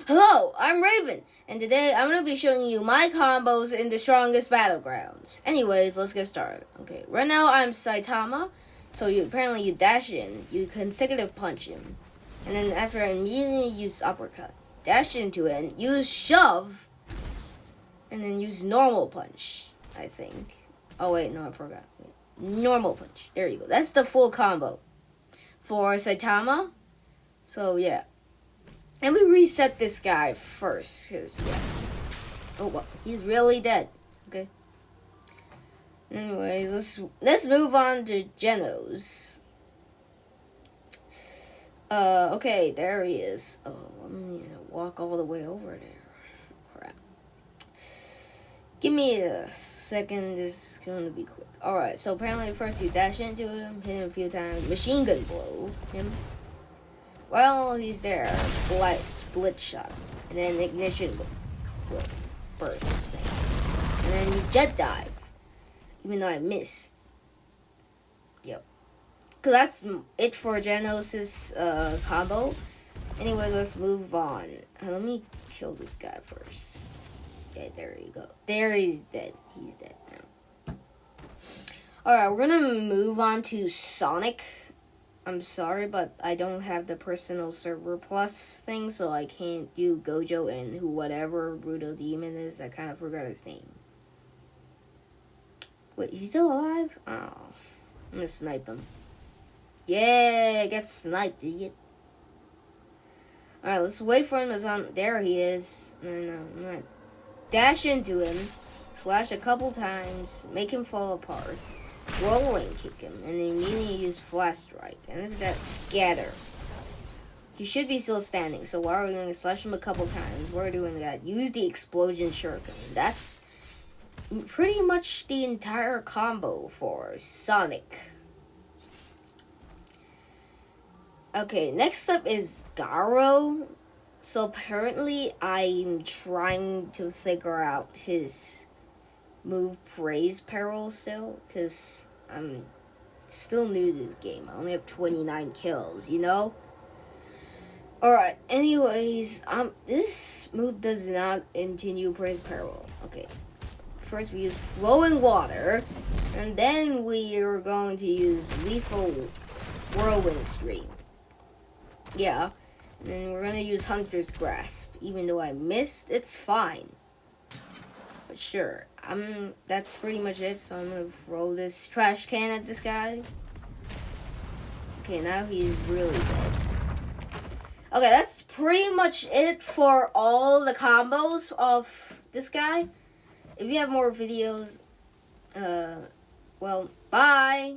Hello, I'm Raven, and today I'm going to be showing you my combos in the strongest battlegrounds. Anyways, let's get started. Okay, right now I'm Saitama, so apparently you dash in, you consecutive punch him, and then after immediately use uppercut. Dash into it, use shove, and then use normal punch, I think. Oh wait, no, I forgot. Normal punch. There you go. That's the full combo for Saitama. So yeah. And we reset this guy first, because, yeah. Oh, well, he's really dead. Okay. Anyway, let's move on to Genos. Okay, there he is. Oh, I'm gonna walk all the way over there. Crap. Give me a second, this is gonna be quick. Alright, so apparently first you dash into him, hit him a few times, machine gun blow him. Well, he's there. Blitz shot. And then ignition burst thing. And then you jet dive. Even though I missed. Yep. Because that's it for Genos' combo. Anyway, let's move on. Let me kill this guy first. Okay, there you go. There he's dead. He's dead now. Alright, we're going to move on to Sonic. I'm sorry, but I don't have the personal server plus thing, so I can't do Gojo and whatever Brutal Demon is. I kind of forgot his name. Wait, he's still alive? Oh, I'm gonna snipe him. Yeah, get sniped, idiot. Alright, let's wait for him. There he is. And I'm gonna dash into him, slash a couple times, make him fall apart. Whirlwind kick him, and then immediately use Flash Strike. And after that, scatter. He should be still standing, so while we're going to slash him a couple times, we're doing that. Use the Explosion Shuriken. That's pretty much the entire combo for Sonic. Okay, next up is Garo. So apparently, I'm trying to figure out his move Praise Peril still, because I'm still new to this game. I only have 29 kills, you know? Alright, anyways, this move does not continue Praise Peril. Okay, first we use Flowing Water, and then we are going to use Lethal Whirlwind Stream. Yeah, and then we're going to use Hunter's Grasp. Even though I missed, it's fine. But sure. That's pretty much it, so I'm gonna throw this trash can at this guy. Okay, now he's really dead. Okay, that's pretty much it for all the combos of this guy. If you have more videos, well, bye!